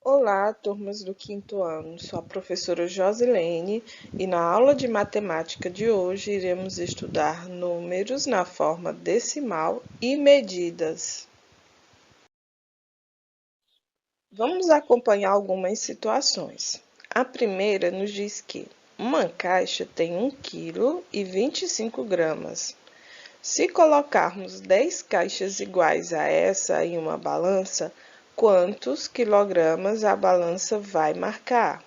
Olá, turmas do quinto ano. Sou a professora Josilene e na aula de matemática de hoje iremos estudar números na forma decimal e medidas. Vamos acompanhar algumas situações. A primeira nos diz que uma caixa tem 1 kg e 25 gramas. Se colocarmos 10 caixas iguais a essa em uma balança, quantos quilogramas a balança vai marcar?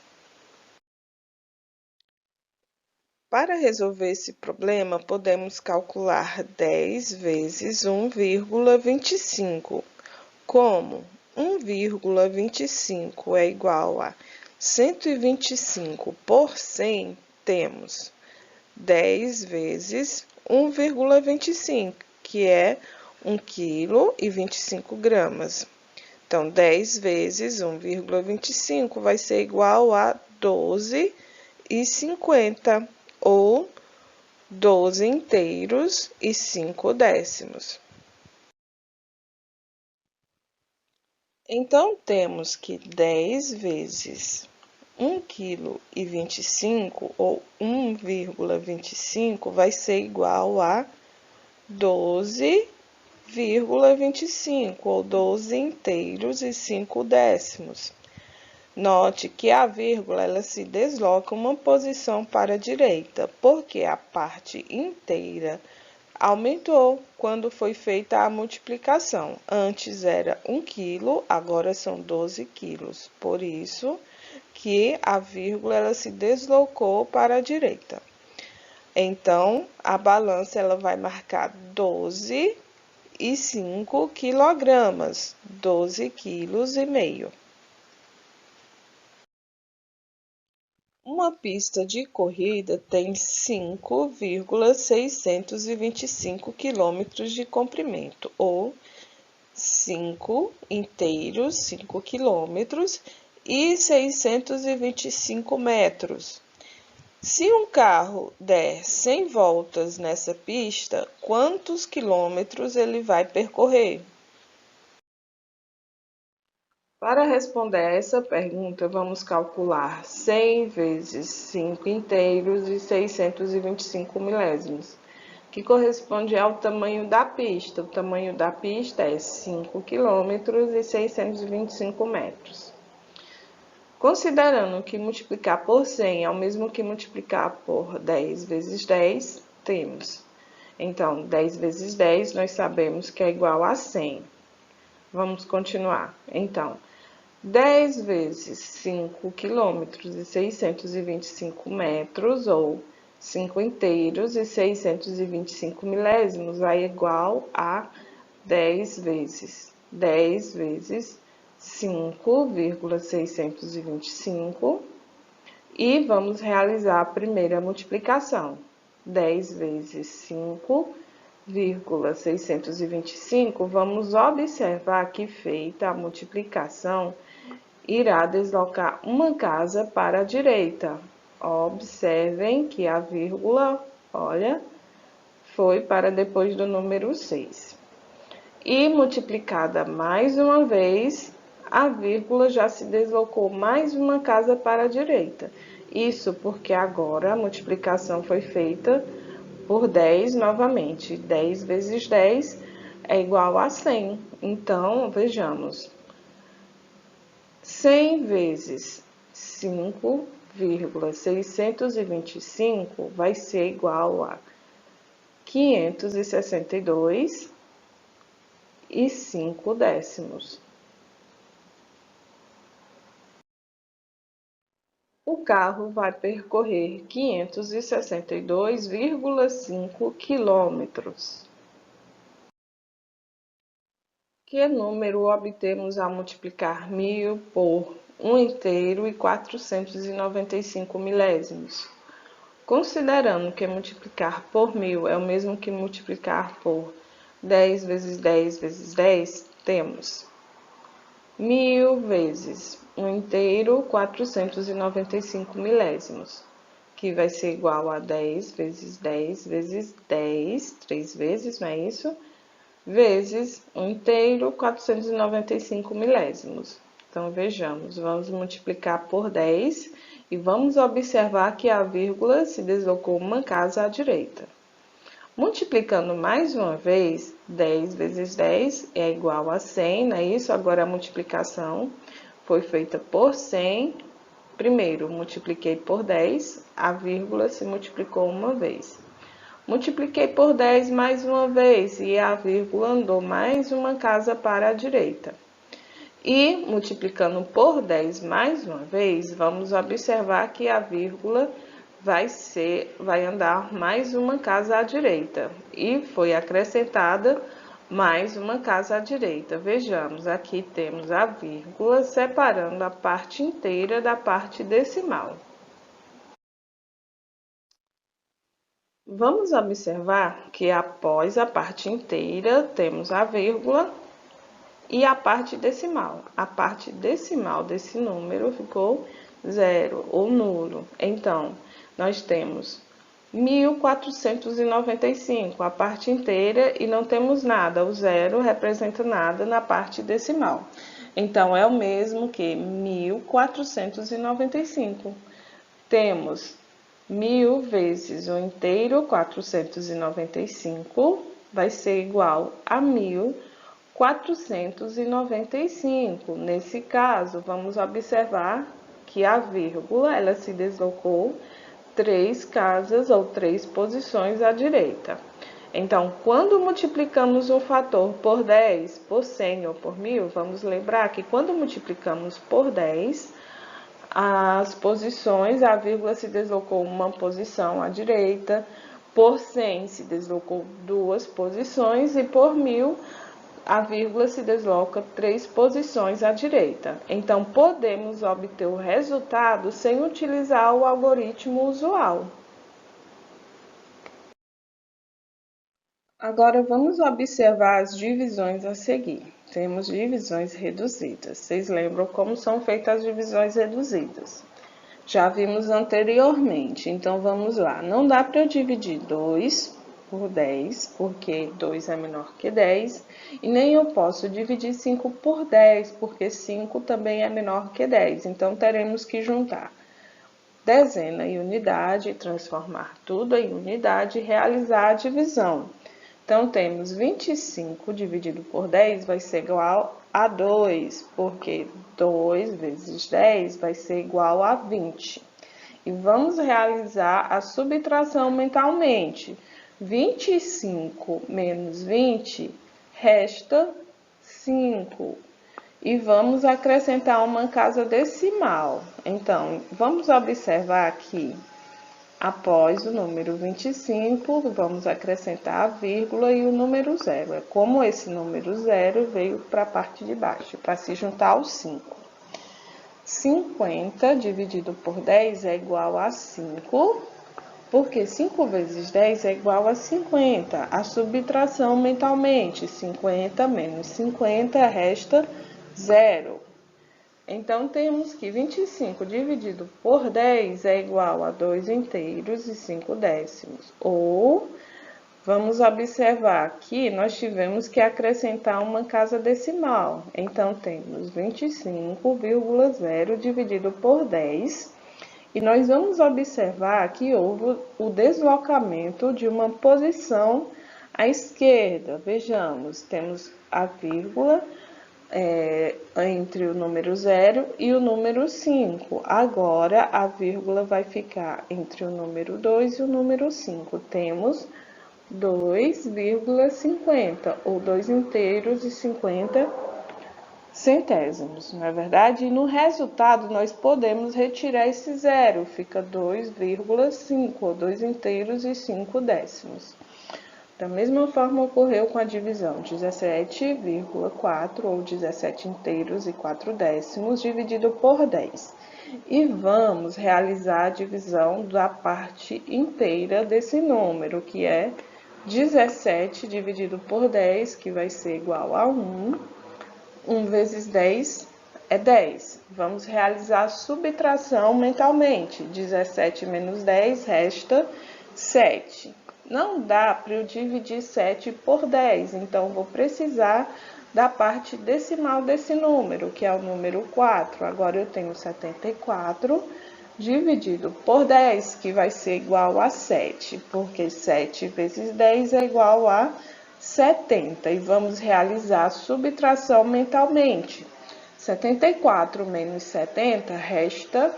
Para resolver esse problema, podemos calcular 10 vezes 1,25. Como 1,25 é igual a 125 por 100, temos 10 vezes 1,25, que é 1 kg e 25 gramas. Então, 10 vezes 1,25 vai ser igual a 12,50, ou 12 inteiros e 5 décimos. Então, temos que 10 vezes 1 kg e 25, ou 1,25, vai ser igual a 12,25, ou 12 inteiros e 5 décimos. Note que a vírgula ela se desloca uma posição para a direita, porque a parte inteira aumentou quando foi feita a multiplicação. Antes era 1 kg, agora são 12 quilos. Por isso que a vírgula ela se deslocou para a direita. Então, a balança ela vai marcar 12,5 quilogramas, 12,5 quilos. Uma pista de corrida tem 5,625 quilômetros de comprimento, ou 5 inteiros, 5 quilômetros, e 625 metros. Se um carro der 100 voltas nessa pista, quantos quilômetros ele vai percorrer? Para responder a essa pergunta, vamos calcular 100 vezes 5 inteiros e 625 milésimos, que corresponde ao tamanho da pista. O tamanho da pista é 5 quilômetros e 625 metros. Considerando que multiplicar por 100 é o mesmo que multiplicar por 10 vezes 10, temos. Então, 10 vezes 10 nós sabemos que é igual a 100. Vamos continuar. Então, 10 vezes 5 quilômetros e 625 metros, ou 5 inteiros e 625 milésimos, vai igual a 10 vezes 5,625, e vamos realizar a primeira multiplicação. 10 vezes 5,625, vamos observar que, feita a multiplicação, irá deslocar uma casa para a direita. Observem que a vírgula, olha, foi para depois do número 6. E multiplicada mais uma vez, a vírgula já se deslocou mais uma casa para a direita. Isso porque agora a multiplicação foi feita por 10 novamente. 10 vezes 10 é igual a 100. Então, vejamos. 100 vezes 5,625 vai ser igual a 562,5 décimos. O carro vai percorrer 562,5 quilômetros. Que número obtemos ao multiplicar 1000 por 1 inteiro e 495 milésimos? Considerando que multiplicar por 1000 é o mesmo que multiplicar por 10 vezes 10 vezes 10, temos 1000 vezes 1 inteiro, 495 milésimos, que vai ser igual a 10 vezes 10 vezes 10, 3 vezes, não é isso? Vezes 1 inteiro, 495 milésimos. Então, vejamos, vamos multiplicar por 10 e vamos observar que a vírgula se deslocou uma casa à direita. Multiplicando mais uma vez, 10 vezes 10 é igual a 100, não é isso? Agora a multiplicação foi feita por 100. Primeiro, multipliquei por 10, a vírgula se multiplicou uma vez. Multipliquei por 10 mais uma vez e a vírgula andou mais uma casa para a direita. E, multiplicando por 10 mais uma vez, vamos observar que a vírgula vai andar mais uma casa à direita. E foi acrescentada mais uma casa à direita. Vejamos, aqui temos a vírgula separando a parte inteira da parte decimal. Vamos observar que após a parte inteira, temos a vírgula e a parte decimal. A parte decimal desse número ficou 0 ou nulo. Então, nós temos 1495, a parte inteira, e não temos nada. O zero representa nada na parte decimal. Então, é o mesmo que 1495. Temos 1000 vezes o inteiro, 495, vai ser igual a 1495. Nesse caso, vamos observar que a vírgula, ela se deslocou 3 casas ou 3 posições à direita. Então, quando multiplicamos um fator por 10, por 100 ou por 1000, vamos lembrar que quando multiplicamos por 10, as posições, a vírgula se deslocou uma posição à direita, por 100 se deslocou 2 posições e por 1000 a vírgula se desloca 3 posições à direita. Então, podemos obter o resultado sem utilizar o algoritmo usual. Agora, vamos observar as divisões a seguir. Temos divisões reduzidas. Vocês lembram como são feitas as divisões reduzidas? Já vimos anteriormente, então vamos lá. Não dá para eu dividir 2 por 10, porque 2 é menor que 10, e nem eu posso dividir 5 por 10, porque 5 também é menor que 10. Então, teremos que juntar dezena e unidade, transformar tudo em unidade e realizar a divisão. Então, temos 25 dividido por 10 vai ser igual a 2, porque 2 vezes 10 vai ser igual a 20. E vamos realizar a subtração mentalmente. 25 menos 20 resta 5. E vamos acrescentar uma casa decimal. Então, vamos observar aqui, após o número 25, vamos acrescentar a vírgula e o número 0. É como esse número 0 veio para a parte de baixo, para se juntar aos 5. 50 dividido por 10 é igual a 5, porque 5 vezes 10 é igual a 50. A subtração mentalmente, 50 menos 50 resta 0. Então, temos que 25 dividido por 10 é igual a 2 inteiros e 5 décimos. Ou, vamos observar que nós tivemos que acrescentar uma casa decimal. Então, temos 25,0 dividido por 10. E nós vamos observar que houve o deslocamento de uma posição à esquerda. Vejamos, temos a vírgula entre o número 0 e o número 5. Agora, a vírgula vai ficar entre o número 2 e o número 5. Temos 2,50, ou 2 inteiros e 50 centésimos, não é verdade? E no resultado, nós podemos retirar esse zero, fica 2,5, ou 2 inteiros e 5 décimos. Da mesma forma, ocorreu com a divisão 17,4, ou 17 inteiros e 4 décimos, dividido por 10. E vamos realizar a divisão da parte inteira desse número, que é 17 dividido por 10, que vai ser igual a 1. 1 vezes 10 é 10. Vamos realizar a subtração mentalmente. 17 menos 10 resta 7. Não dá para eu dividir 7 por 10, então vou precisar da parte decimal desse número, que é o número 4. Agora, eu tenho 74 dividido por 10, que vai ser igual a 7, porque 7 vezes 10 é igual a 70. E vamos realizar a subtração mentalmente. 74 menos 70 resta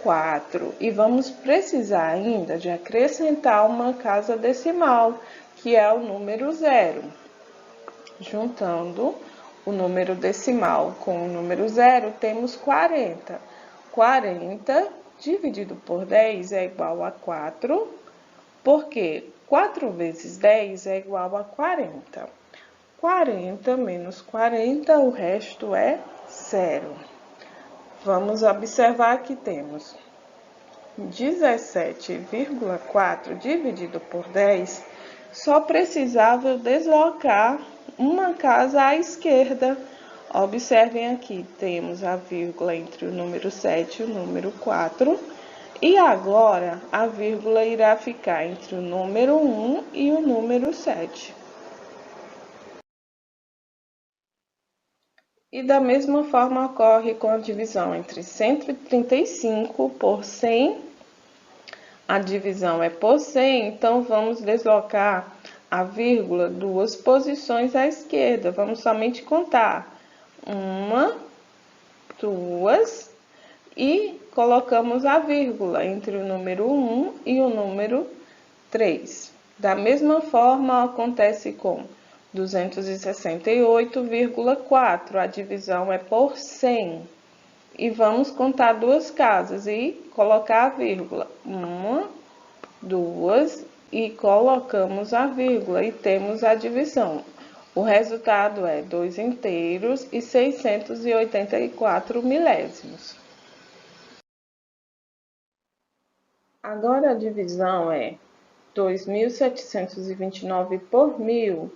4. E vamos precisar ainda de acrescentar uma casa decimal, que é o número 0. Juntando o número decimal com o número 0, temos 40. 40 dividido por 10 é igual a 4, porque 4 vezes 10 é igual a 40. 40 menos 40, o resto é 0. Vamos observar que temos 17,4 dividido por 10, só precisava deslocar uma casa à esquerda. Observem aqui, temos a vírgula entre o número 7 e o número 4. E agora, a vírgula irá ficar entre o número 1 e o número 7. E da mesma forma ocorre com a divisão entre 135 por 100. A divisão é por 100, então vamos deslocar a vírgula 2 posições à esquerda. Vamos somente contar 1, 2 e colocamos a vírgula entre o número 1 e o número 3. Da mesma forma acontece com 268,4. A divisão é por 100. E vamos contar duas casas e colocar a vírgula. 1, 2 e colocamos a vírgula e temos a divisão. O resultado é 2 inteiros e 684 milésimos. Agora a divisão é 2.729 por 1.000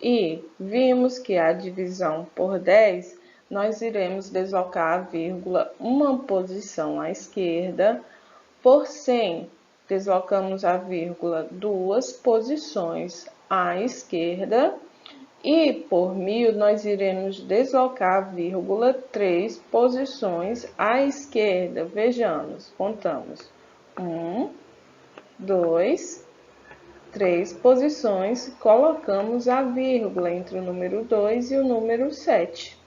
e vimos que a divisão por 10, nós iremos deslocar a vírgula uma posição à esquerda. Por 100, deslocamos a vírgula 2 posições à esquerda. E por 1.000, nós iremos deslocar a vírgula 3 posições à esquerda. Vejamos, contamos. 1, 2, 3 posições, colocamos a vírgula entre o número 2 e o número 7.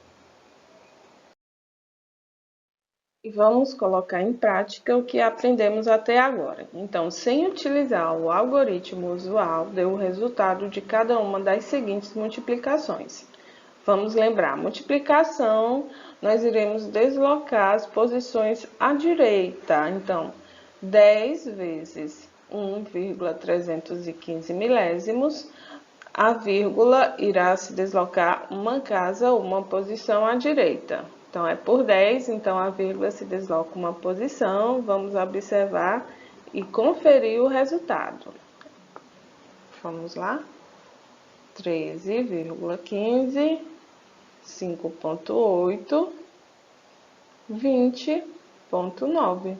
E vamos colocar em prática o que aprendemos até agora. Então, sem utilizar o algoritmo usual, deu o resultado de cada uma das seguintes multiplicações. Vamos lembrar, multiplicação, nós iremos deslocar as posições à direita. Então, 10 vezes 1,315 milésimos, a vírgula irá se deslocar uma casa, uma posição à direita. Então, é por 10, então a vírgula se desloca uma posição. Vamos observar e conferir o resultado. Vamos lá? 13,15, 5,8, 20,9.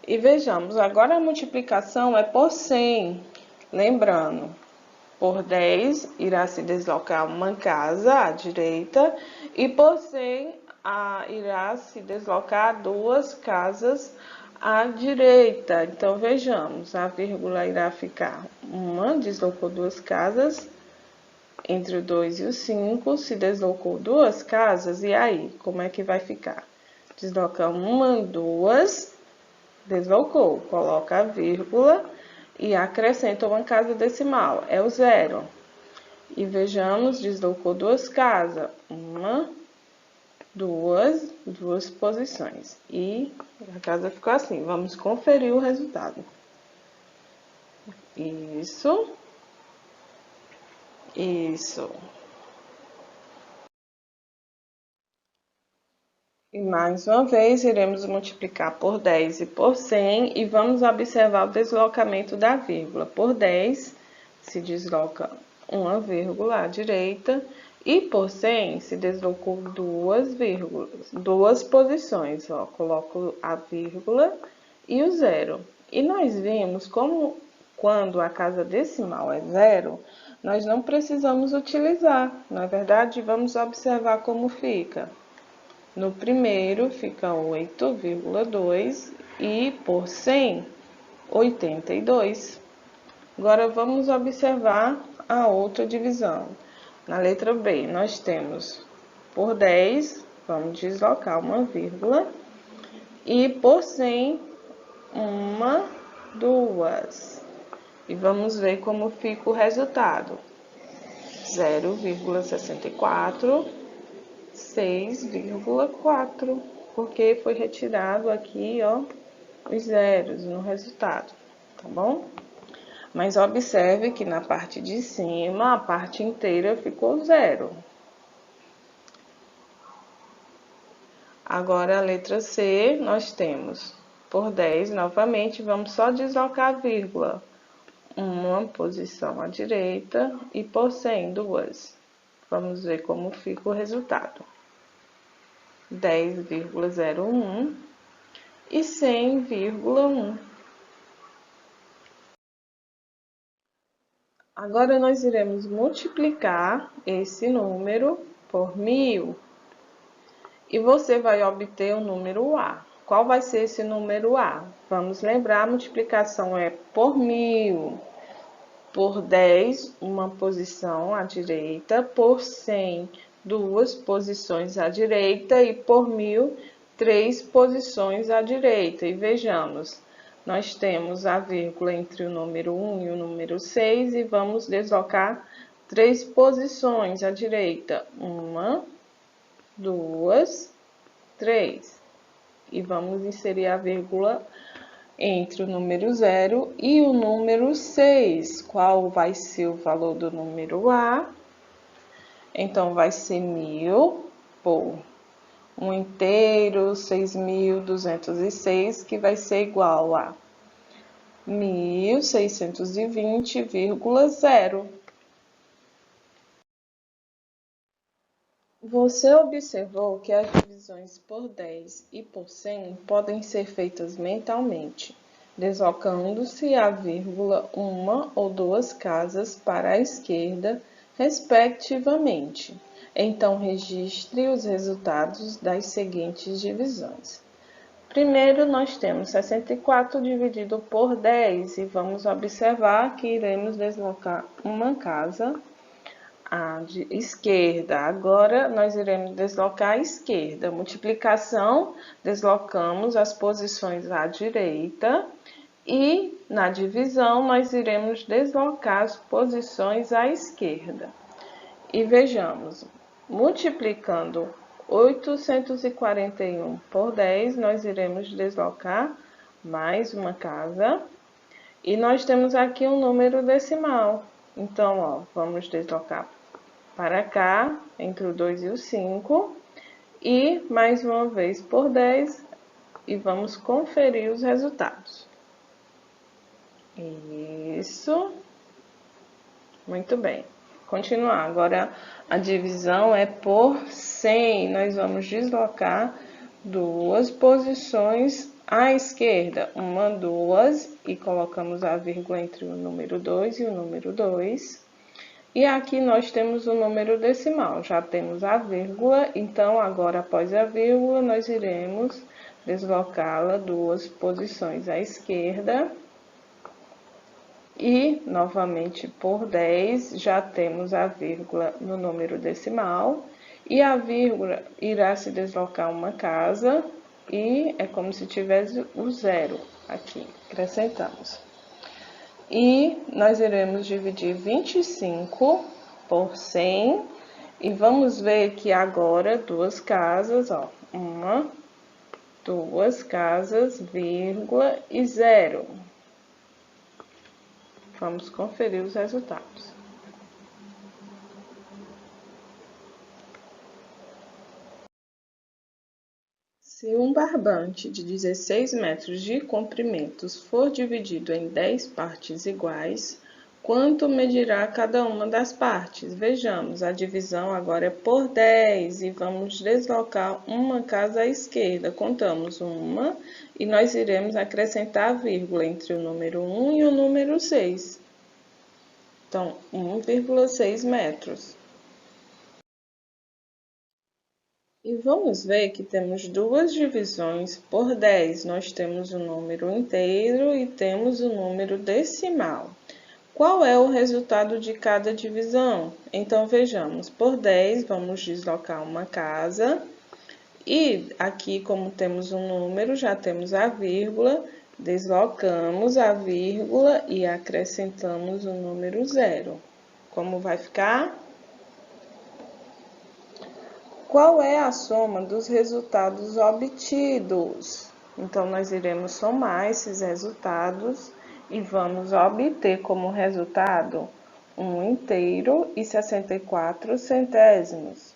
E vejamos, agora a multiplicação é por 100. Lembrando, por 10 irá se deslocar uma casa à direita e por 100 irá se deslocar duas casas à direita. Então, vejamos, a vírgula irá ficar uma, deslocou duas casas, entre o 2 e o 5, se deslocou duas casas, e aí, como é que vai ficar? Desloca uma, duas, deslocou, coloca a vírgula e acrescenta uma casa decimal, é o 0. E vejamos, deslocou duas casas, uma, duas posições. E a casa ficou assim. Vamos conferir o resultado. Isso. E mais uma vez, iremos multiplicar por 10 e por 100 e vamos observar o deslocamento da vírgula. Por 10, se desloca uma vírgula à direita e por 100 se deslocou duas vírgulas, duas posições. Ó, coloco a vírgula e o 0. E nós vimos como quando a casa decimal é 0, nós não precisamos utilizar, não é verdade? Vamos observar como fica. No primeiro fica 8,2 e por 100, 82. Agora vamos observar a outra divisão. Na letra B, nós temos por 10, vamos deslocar uma vírgula, e por 100, uma, duas. E vamos ver como fica o resultado. 0,64, 6,4, porque foi retirado aqui, ó, os zeros no resultado, tá bom? Mas observe que na parte de cima, a parte inteira ficou zero. Agora, a letra C, nós temos por 10, novamente, vamos só deslocar a vírgula. Uma posição à direita e por 100, duas. Vamos ver como fica o resultado. 10,01 e 100,1. Agora, nós iremos multiplicar esse número por 1000. E você vai obter o número A. Qual vai ser esse número A? Vamos lembrar, a multiplicação é por 1000. Por 10, uma posição à direita. Por 100, duas posições à direita. E por 1000, três posições à direita. E vejamos. Nós temos a vírgula entre o número 1 e o número 6 e vamos deslocar três posições à direita. Uma, duas, três. E vamos inserir a vírgula entre o número 0 e o número 6. Qual vai ser o valor do número A? Então, vai ser 1000 por 1 inteiro, 6.206, que vai ser igual a 1.620,0. Você observou que as divisões por 10 e por 100 podem ser feitas mentalmente, deslocando-se a vírgula uma ou duas casas para a esquerda, respectivamente. Então, registre os resultados das seguintes divisões. Primeiro, nós temos 64 dividido por 10 e vamos observar que iremos deslocar uma casa à esquerda. Agora, nós iremos deslocar à esquerda. Multiplicação, deslocamos as posições à direita. E na divisão, nós iremos deslocar as posições à esquerda. E vejamos, multiplicando 841 por 10, nós iremos deslocar mais uma casa. E nós temos aqui um número decimal. Então, ó, vamos deslocar para cá, entre o 2 e o 5. E mais uma vez por 10. E vamos conferir os resultados. Isso. Muito bem. Continuar. Agora, a divisão é por 100. Nós vamos deslocar duas posições à esquerda. Uma, duas. E colocamos a vírgula entre o número 2 e o número 2. E aqui nós temos o número decimal. Já temos a vírgula. Então, agora, após a vírgula, nós iremos deslocá-la duas posições à esquerda. E, novamente, por 10, já temos a vírgula no número decimal. E a vírgula irá se deslocar uma casa. E é como se tivesse o zero aqui. Acrescentamos. E nós iremos dividir 25 por 100. E vamos ver que agora duas casas, ó. Uma, duas casas, vírgula e zero. Vamos conferir os resultados. Se um barbante de 16 metros de comprimento for dividido em 10 partes iguais, quanto medirá cada uma das partes? Vejamos, a divisão agora é por 10 e vamos deslocar uma casa à esquerda. Contamos uma e nós iremos acrescentar a vírgula entre o número 1 e o número 6. Então, 1,6 metros. E vamos ver que temos duas divisões por 10. Nós temos o número inteiro e temos o número decimal. Qual é o resultado de cada divisão? Então, vejamos, por 10, vamos deslocar uma casa. E aqui, como temos um número, já temos a vírgula, deslocamos a vírgula e acrescentamos o número 0. Como vai ficar? Qual é a soma dos resultados obtidos? Então, nós iremos somar esses resultados e vamos obter como resultado 1,64.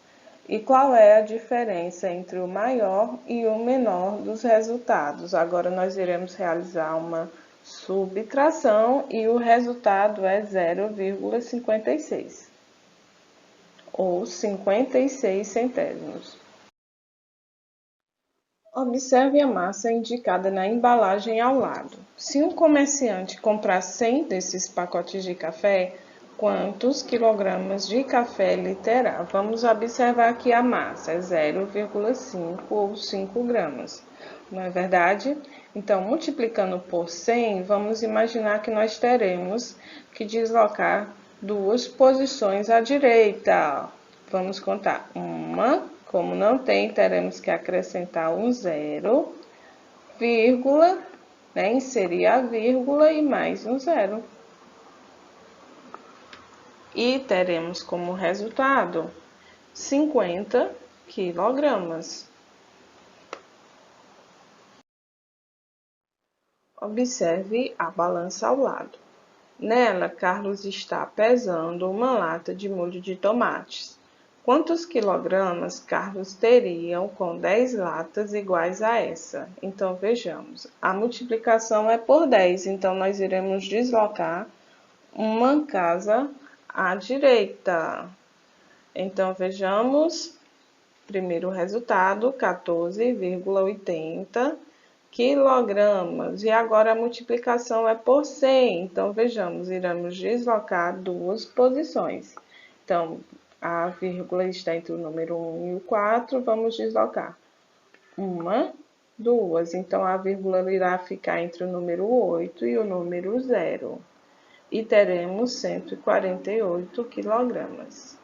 E qual é a diferença entre o maior e o menor dos resultados? Agora, nós iremos realizar uma subtração e o resultado é 0,56. Ou 56 centésimos. Observe a massa indicada na embalagem ao lado. Se um comerciante comprar 100 desses pacotes de café, quantos quilogramas de café ele terá? Vamos observar que a massa é 0,5 ou 5 gramas, não é verdade? Então, multiplicando por 100, vamos imaginar que nós teremos que deslocar duas posições à direita. Vamos contar uma, como não tem, teremos que acrescentar um 0, vírgula, inserir a vírgula e mais um 0. E teremos como resultado 50 quilogramas. Observe a balança ao lado. Nela, Carlos está pesando uma lata de molho de tomates. Quantos quilogramas Carlos teriam com 10 latas iguais a essa? Então, vejamos. A multiplicação é por 10, então nós iremos deslocar uma casa à direita. Então, vejamos. Primeiro resultado, 14,80 quilogramas. E agora a multiplicação é por 100. Então, vejamos, iremos deslocar duas posições. Então, a vírgula está entre o número 1 e o 4, vamos deslocar. Uma, duas. Então, a vírgula irá ficar entre o número 8 e o número 0. E teremos 148 quilogramas.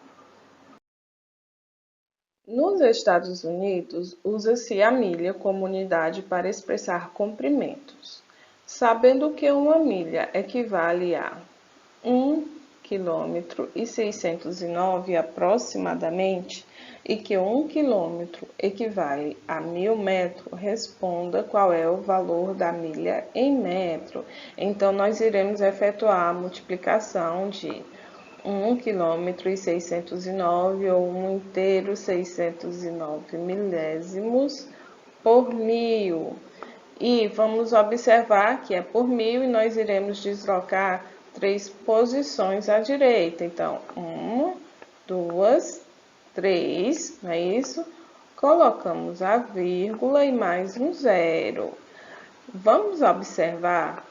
Nos Estados Unidos, usa-se a milha como unidade para expressar comprimentos. Sabendo que uma milha equivale a 1,609 km aproximadamente e que 1 km equivale a 1.000 metros, responda qual é o valor da milha em metro. Então, nós iremos efetuar a multiplicação de 1,609 km ou 1,609 milésimos por 1.000. E vamos observar que é por 1.000 e nós iremos deslocar 3 posições à direita. Então, 1, 2, 3, não é isso? Colocamos a vírgula e mais um 0. Vamos observar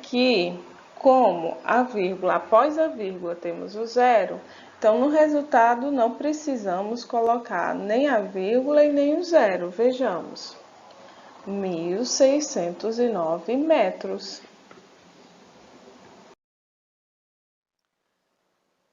que como a vírgula, após a vírgula temos o 0, então no resultado não precisamos colocar nem a vírgula e nem o 0. Vejamos, 1.609 metros.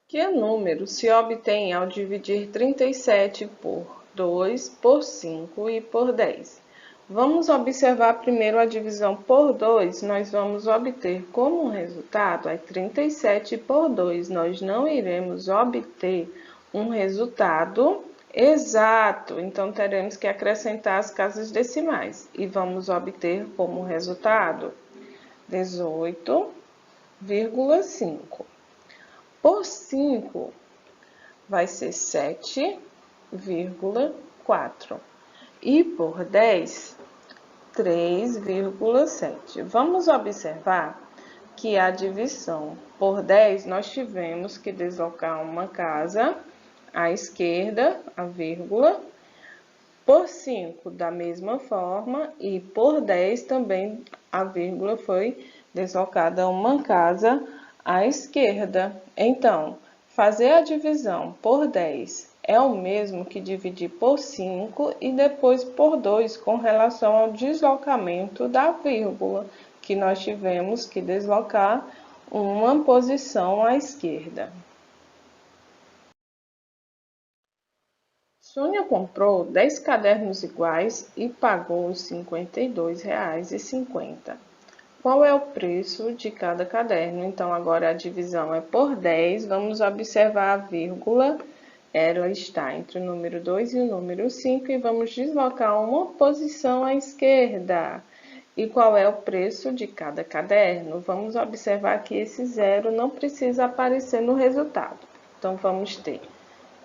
Que número se obtém ao dividir 37 por 2, por 5 e por 10? Vamos observar primeiro a divisão por 2, nós vamos obter como resultado, 37 por 2, nós não iremos obter um resultado exato, então teremos que acrescentar as casas decimais e vamos obter como resultado 18,5. Por 5 vai ser 7,4 e por 10, 3,7. Vamos observar que a divisão por 10, nós tivemos que deslocar uma casa à esquerda, a vírgula, por 5 da mesma forma e por 10 também a vírgula foi deslocada uma casa à esquerda. Então, fazer a divisão por 10 é o mesmo que dividir por 5 e depois por 2 com relação ao deslocamento da vírgula, que nós tivemos que deslocar uma posição à esquerda. Sônia comprou 10 cadernos iguais e pagou os R$ 52,50. Qual é o preço de cada caderno? Então, agora a divisão é por 10. Vamos observar a vírgula. Ela está entre o número 2 e o número 5 e vamos deslocar uma posição à esquerda. E qual é o preço de cada caderno? Vamos observar que esse zero não precisa aparecer no resultado. Então, vamos ter R$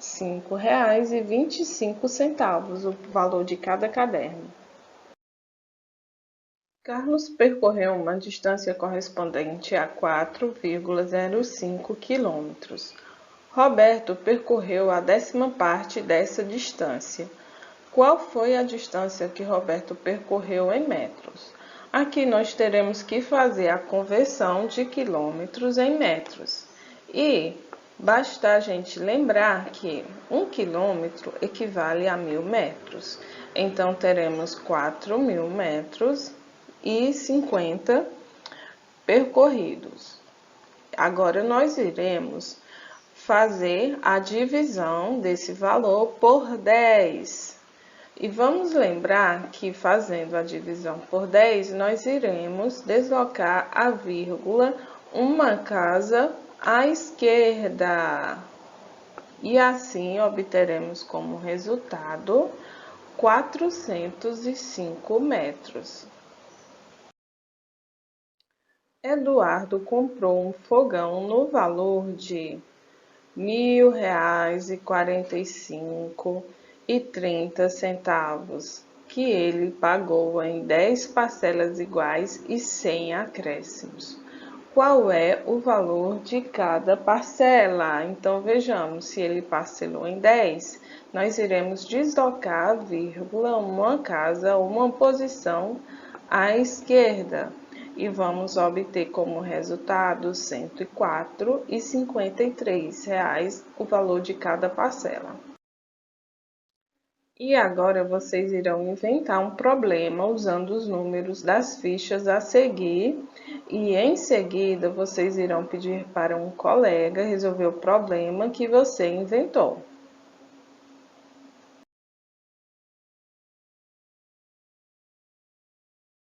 5,25, o valor de cada caderno. Carlos percorreu uma distância correspondente a 4,05 quilômetros. Roberto percorreu a 10ª parte dessa distância. Qual foi a distância que Roberto percorreu em metros? Aqui nós teremos que fazer a conversão de quilômetros em metros. E basta a gente lembrar que 1 quilômetro equivale a 1.000 metros. Então, teremos 4.000 metros e 50 percorridos. Agora, nós iremos fazer a divisão desse valor por 10. E vamos lembrar que fazendo a divisão por 10, nós iremos deslocar a vírgula uma casa à esquerda. E assim obteremos como resultado 405 metros. Eduardo comprou um fogão no valor de R$ 1.045,30, que ele pagou em 10 parcelas iguais e sem acréscimos. Qual é o valor de cada parcela? Então, vejamos, se ele parcelou em 10, nós iremos deslocar a vírgula, uma casa, uma posição à esquerda. E vamos obter como resultado R$ 104,53 o valor de cada parcela. E agora vocês irão inventar um problema usando os números das fichas a seguir. E em seguida vocês irão pedir para um colega resolver o problema que você inventou.